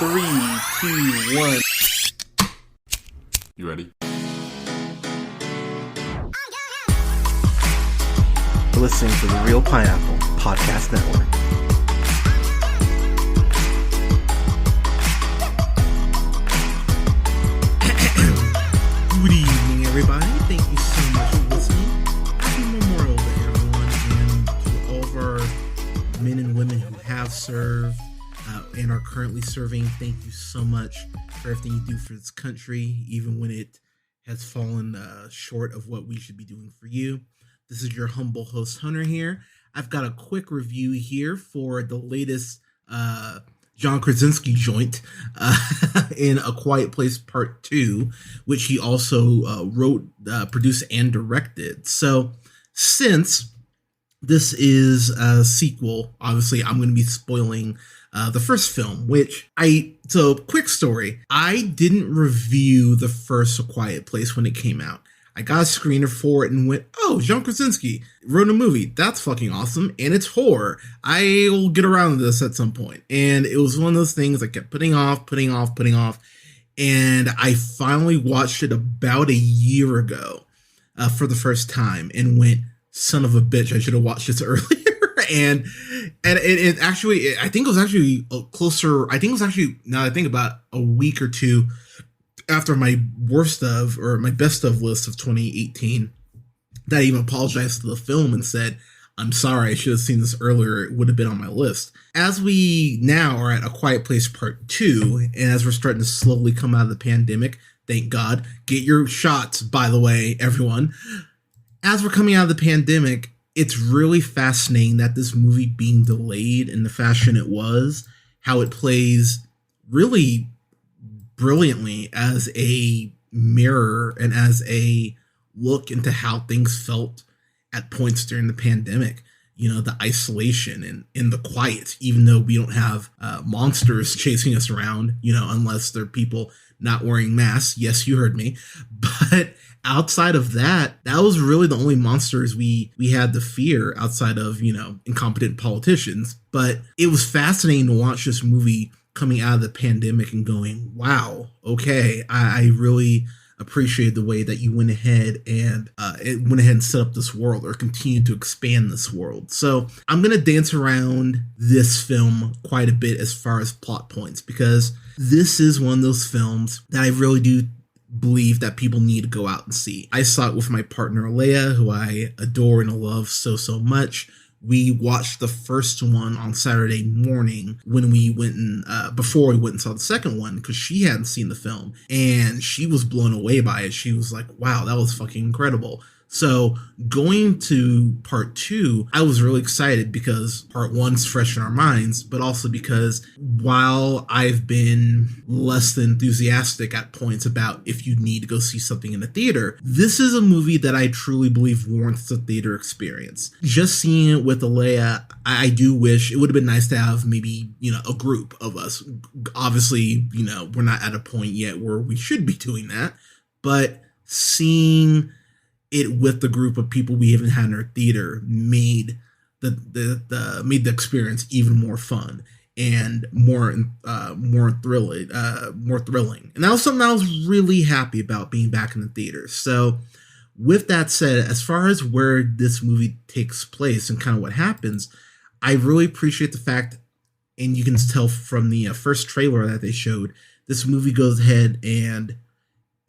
3, 2, 1. You ready? You're listening to the Real Pineapple Podcast Network. Good evening, everybody. Thank you so much for listening. Happy Memorial Day, everyone, and to all of our men and women who have served and are currently serving. Thank you so much for everything you do for this country, even when it has fallen short of what we should be doing for you. This is your humble host, Hunter, here. I've got a quick review here for the latest John Krasinski joint in A Quiet Place Part 2, which he also wrote, produced, and directed. So since this is a sequel, obviously I'm going to be spoiling the first film, so quick story. I didn't review the first A Quiet Place when it came out. I got a screener for it and went, oh, John Krasinski wrote a movie. That's fucking awesome. And it's horror. I will get around to this at some point. And it was one of those things I kept putting off. And I finally watched it about a year ago for the first time and went, son of a bitch, I should have watched this earlier. and it actually, I think it was actually closer. I think it was actually, now I think about a week or two after my best of list of 2018, that I even apologized to the film and said, I'm sorry, I should have seen this earlier. It would have been on my list. As we now are at A Quiet Place Part 2, and as we're starting to slowly come out of the pandemic, thank God, get your shots, by the way, everyone. As we're coming out of the pandemic, it's really fascinating that this movie being delayed in the fashion it was, how it plays really brilliantly as a mirror and as a look into how things felt at points during the pandemic. You know, the isolation and in the quiet, even though we don't have monsters chasing us around, you know, unless they're people not wearing masks. Yes, you heard me. But outside of that, that was really the only monsters we had to fear outside of, you know, incompetent politicians. But it was fascinating to watch this movie coming out of the pandemic and going, wow, okay, I really appreciate the way that you went ahead and set up this world or continued to expand this world. So I'm going to dance around this film quite a bit as far as plot points, because this is one of those films that I really do believe that people need to go out and see. I saw it with my partner, Leia, who I adore and love so much. We watched the first one on Saturday morning when we went and before we went and saw the second one, because she hadn't seen the film and she was blown away by it. She was like, wow, that was fucking incredible. So going to part 2, I was really excited because part 1's fresh in our minds, but also because while I've been less than enthusiastic at points about if you need to go see something in a theater, this is a movie that I truly believe warrants a theater experience. Just seeing it with Alea, I do wish it would have been nice to have maybe, you know, a group of us. Obviously, you know, we're not at a point yet where we should be doing that, but seeing it with the group of people we haven't had in our theater made the experience even more fun and more thrilling. And that was something I was really happy about, being back in the theater. So with that said, as far as where this movie takes place and kind of what happens, I really appreciate the fact, and you can tell from the first trailer that they showed, this movie goes ahead and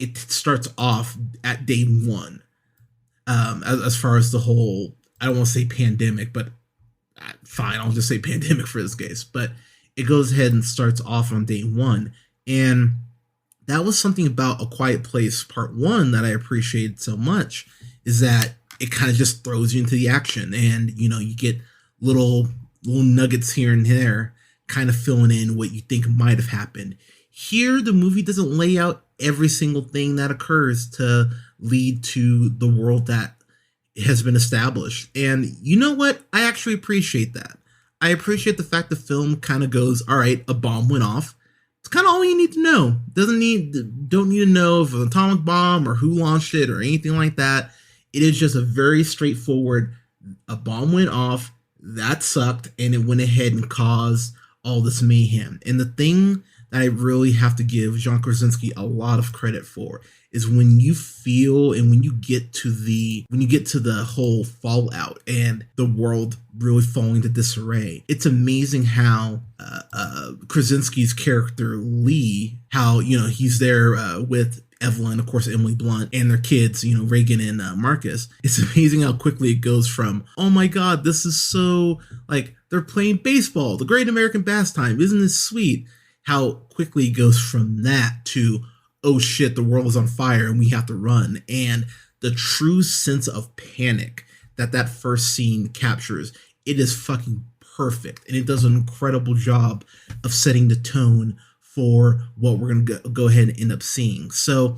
it starts off at day 1. As far as the whole, I don't want to say pandemic, but fine, I'll just say pandemic for this case. But it goes ahead and starts off on day 1. And that was something about A Quiet Place Part 1 that I appreciated so much, is that it kind of just throws you into the action. And, you know, you get little nuggets here and there kind of filling in what you think might have happened. Here, the movie doesn't lay out every single thing that occurs to lead to the world that has been established. And you know what? I actually appreciate that. I appreciate the fact the film kind of goes, all right, a bomb went off. It's kind of all you need to know. Don't need to know if an atomic bomb or who launched it or anything like that. It is just a very straightforward, a bomb went off, that sucked, and it went ahead and caused all this mayhem. And the thing that I really have to give John Krasinski a lot of credit for is when you feel and when you get to the whole fallout and the world really falling to disarray. It's amazing how Krasinski's character Lee, how he's there with Evelyn, of course, Emily Blunt, and their kids, Reagan and Marcus. It's amazing how quickly it goes from, oh my God, this is so, like, they're playing baseball, the great American pastime, isn't this sweet? How quickly it goes from that to, oh shit, the world is on fire and we have to run. And the true sense of panic that first scene captures, it is fucking perfect. And it does an incredible job of setting the tone for what we're going to go ahead and end up seeing. So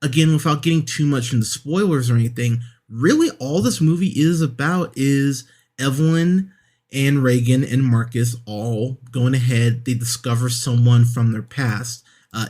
again, without getting too much into spoilers or anything, really all this movie is about is Evelyn and Reagan and Marcus all going ahead. They discover someone from their past,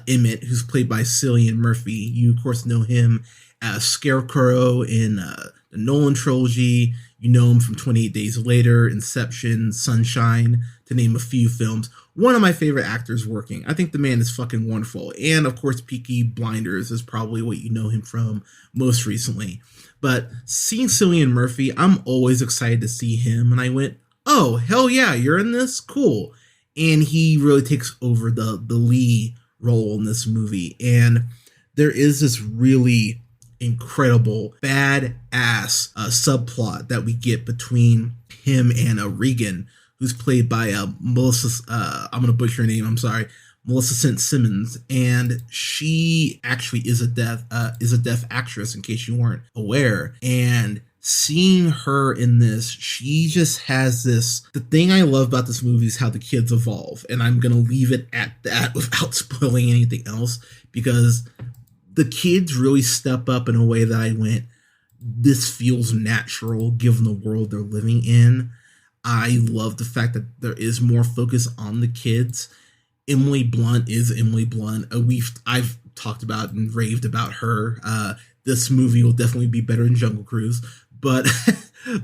Emmett, who's played by Cillian Murphy. You, of course, know him as Scarecrow in the Nolan trilogy. You know him from 28 Days Later, Inception, Sunshine, to name a few films. One of my favorite actors working. I think the man is fucking wonderful. And, of course, Peaky Blinders is probably what you know him from most recently. But seeing Cillian Murphy, I'm always excited to see him. And I went, oh, hell yeah, you're in this? Cool. And he really takes over the Lee role in this movie. And there is this really incredible badass subplot that we get between him and Regan, who's played by Melissa, I'm going to butcher her name, I'm sorry, Melissa St. Simmons. And she actually is a deaf actress, in case you weren't aware. And seeing her in this, she just has this, the thing I love about this movie is how the kids evolve. And I'm going to leave it at that without spoiling anything else, because the kids really step up in a way that I went, this feels natural given the world they're living in. I love the fact that there is more focus on the kids. Emily Blunt is Emily Blunt. I've talked about and raved about her. This movie will definitely be better than Jungle Cruise. But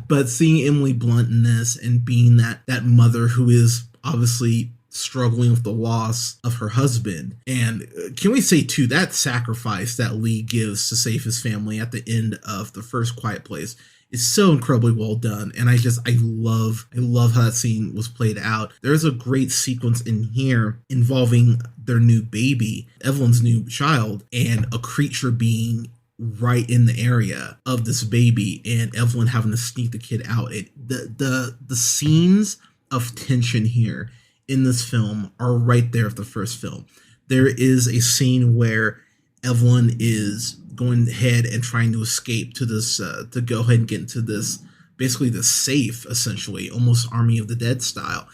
but seeing Emily Blunt in this and being that mother who is obviously struggling with the loss of her husband. And can we say too, that sacrifice that Lee gives to save his family at the end of the first Quiet Place is so incredibly well done. And I love how that scene was played out. There's a great sequence in here involving their new baby, Evelyn's new child, and a creature being right in the area of this baby, and Evelyn having to sneak the kid out. The scenes of tension here in this film are right there of the first film. There is a scene where Evelyn is going ahead and trying to escape to this, to go ahead and get into this, basically the safe, essentially, almost Army of the Dead style.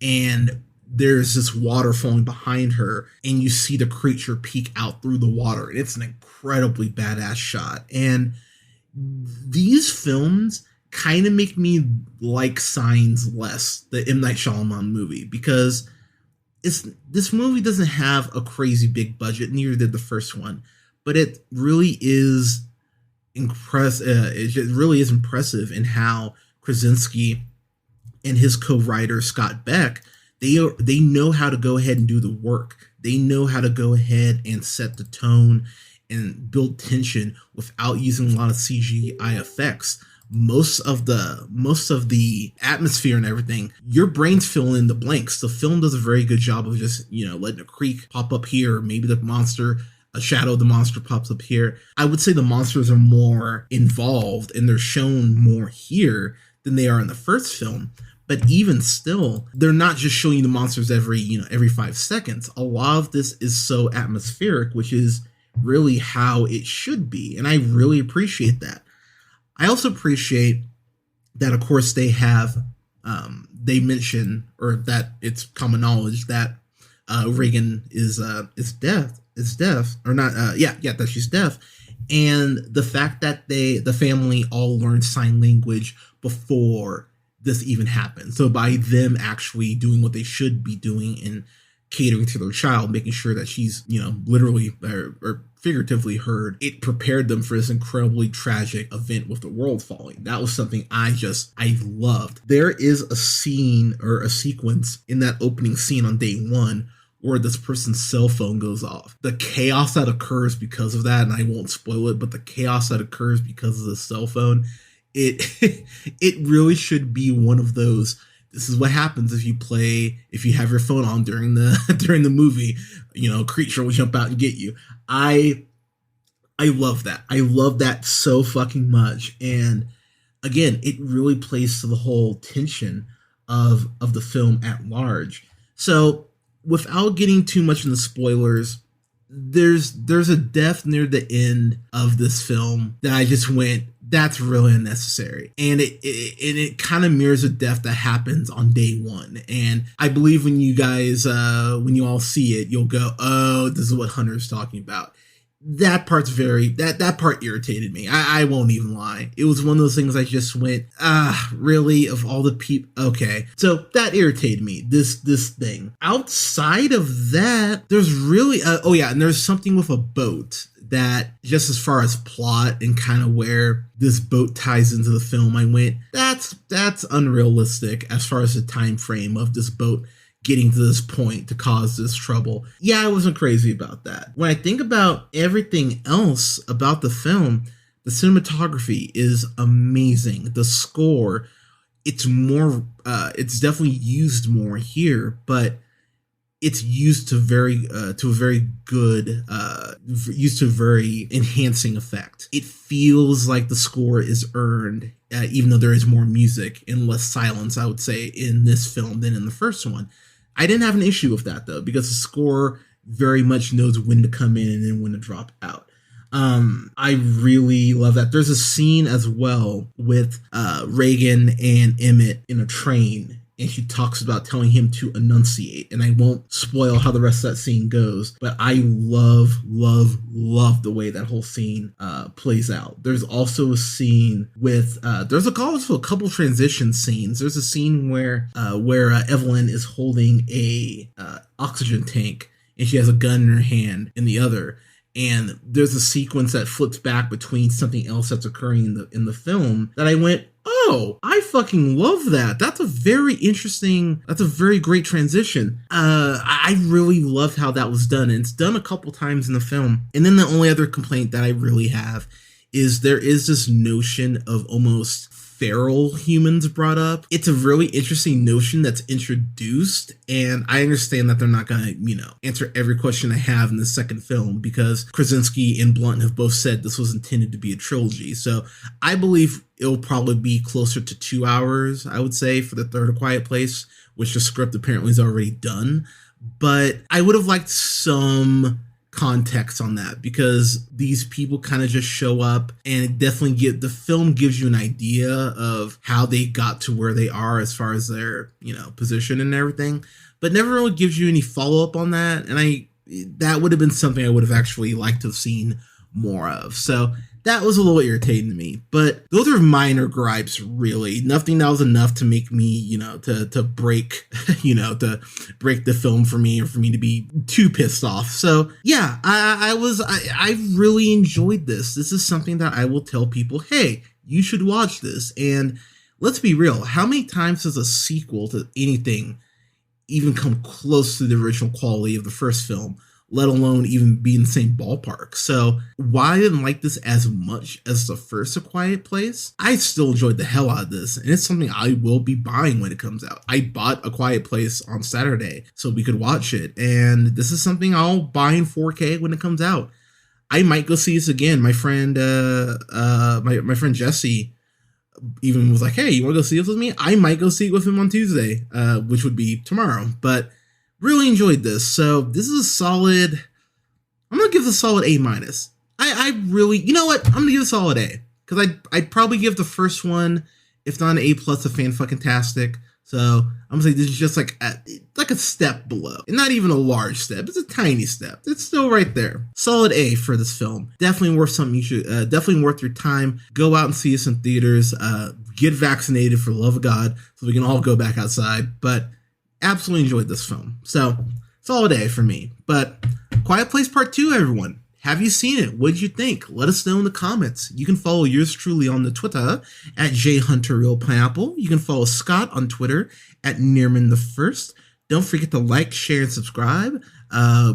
And there's this water falling behind her, and you see the creature peek out through the water. And it's an incredibly badass shot. And these films kind of make me like Signs less, the M. Night Shyamalan movie, because this movie doesn't have a crazy big budget, neither did the first one, but it really is it really is impressive in how Krasinski and his co-writer Scott Beck, they know how to go ahead and do the work. They know how to go ahead and set the tone and build tension without using a lot of CGI effects. Most of the atmosphere and everything, your brain's filling in the blanks. The film does a very good job of just, letting a creek pop up here, maybe a shadow of the monster pops up here. I would say the monsters are more involved and they're shown more here than they are in the first film. But even still, they're not just showing you the monsters every 5 seconds. A lot of this is so atmospheric, which is really how it should be. And I really appreciate that. I also appreciate that, of course, they have, they mention, or that it's common knowledge that Reagan is deaf, that she's deaf. And the fact that the family all learned sign language before this even happened. So by them actually doing what they should be doing and catering to their child, making sure that she's, literally or figuratively heard, it prepared them for this incredibly tragic event with the world falling. That was something I loved. There is a scene or a sequence in that opening scene on day one where this person's cell phone goes off. The chaos that occurs because of that, and I won't spoil it, but the chaos that occurs because of the cell phone, it really should be one of those. This is what happens if you have your phone on during the movie. A creature will jump out and get you. I love that. I love that so fucking much. And again, it really plays to the whole tension of the film at large. So without getting too much into spoilers, there's a death near the end of this film that I just went, that's really unnecessary. And it kind of mirrors a death that happens on day one. And I believe when you guys, when you all see it, you'll go, oh, this is what Hunter's talking about. That part's that part irritated me. I won't even lie. It was one of those things I just went, really? Of all the people? Okay. So that irritated me, this thing. Outside of that, there's really, and there's something with a boat that, just as far as plot and kind of where this boat ties into the film, I went, that's unrealistic as far as the time frame of this boat getting to this point to cause this trouble. Yeah, I wasn't crazy about that. When I think about everything else about the film, the cinematography is amazing. The score, it's definitely used more here, but it's used to a very enhancing effect. It feels like the score is earned, even though there is more music and less silence, I would say, in this film than in the first one. I didn't have an issue with that, though, because the score very much knows when to come in and then when to drop out. I really love that. There's a scene as well with Reagan and Emmett in a train, and she talks about telling him to enunciate. And I won't spoil how the rest of that scene goes, but I love the way that whole scene plays out. There's also a scene with there's also a couple transition scenes. There's a scene where Evelyn is holding a oxygen tank, and she has a gun in her hand in the other. And there's a sequence that flips back between something else that's occurring in the film that I went, oh, I fucking love that. That's a very great transition. I really loved how that was done. And it's done a couple times in the film. And then the only other complaint that I really have is there is this notion of almost feral humans brought up. It's a really interesting notion that's introduced, and I understand that they're not gonna, answer every question I have in the second film, because Krasinski and Blunt have both said this was intended to be a trilogy. So I believe it'll probably be closer to 2 hours, I would say, for the third A Quiet Place, which the script apparently is already done. But I would have liked some context on that, because these people kind of just show up, and it definitely the film gives you an idea of how they got to where they are as far as their position and everything, but never really gives you any follow-up on that. And that would have been something I would have actually liked to have seen more of. So that was a little irritating to me, but those are minor gripes, really. Nothing that was enough to make me, to break, to break the film for me, or for me to be too pissed off. So yeah, I really enjoyed this. This is something that I will tell people, hey, you should watch this. And let's be real, how many times does a sequel to anything even come close to the original quality of the first film, let alone even be in the same ballpark? So while I didn't like this as much as the first A Quiet Place, I still enjoyed the hell out of this, and it's something I will be buying when it comes out. I bought A Quiet Place on Saturday so we could watch it, and this is something I'll buy in 4K when it comes out. I might go see this again. My friend, my friend Jesse even was like, hey, you want to go see this with me? I might go see it with him on Tuesday, which would be tomorrow, but really enjoyed this. So this is a solid, I'm going to give this a solid A-. I really, you know what? I'm going to give it a solid A, because I'd probably give the first one, if not an A+, a fan-fucking-tastic. So I'm going to say this is just like a step below. And not even a large step. It's a tiny step. It's still right there. Solid A for this film. Definitely worth something you should, definitely worth your time. Go out and see us in theaters. Get vaccinated, for the love of God, so we can all go back outside. But absolutely enjoyed this film. So, solid A for me. But Quiet Place Part 2, everyone. Have you seen it? What did you think? Let us know in the comments. You can follow yours truly on the Twitter at jhunterrealpineapple. You can follow Scott on Twitter at Nearman the First. Don't forget to like, share, and subscribe.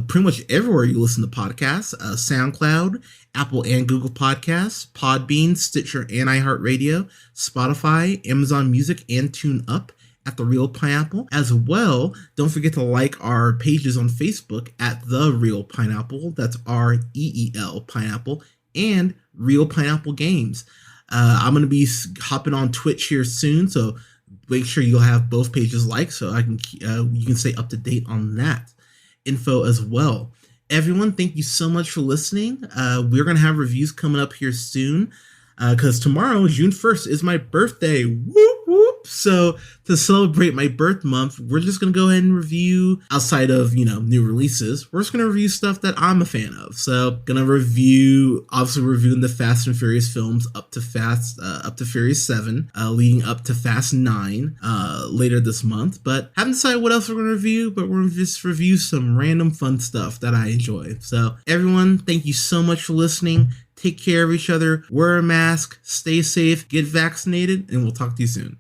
Pretty much everywhere you listen to podcasts, SoundCloud, Apple and Google Podcasts, Podbean, Stitcher and iHeartRadio, Spotify, Amazon Music, and TuneUp at The Real Pineapple. As well, don't forget to like our pages on Facebook at The Real Pineapple. That's REEL Pineapple, and Real Pineapple Games. I'm going to be hopping on Twitch here soon, so make sure you'll have both pages liked so I can you can stay up to date on that info as well. Everyone, thank you so much for listening. We're going to have reviews coming up here soon because tomorrow, June 1st, is my birthday. Whoop, whoop. So to celebrate my birth month, we're just going to go ahead and review, outside of, new releases, we're just going to review stuff that I'm a fan of. So going to obviously reviewing the Fast and Furious films up to Furious 7, leading up to Fast 9 later this month. But haven't decided what else we're going to review, but we're going to just review some random fun stuff that I enjoy. So everyone, thank you so much for listening. Take care of each other, wear a mask, stay safe, get vaccinated, and we'll talk to you soon.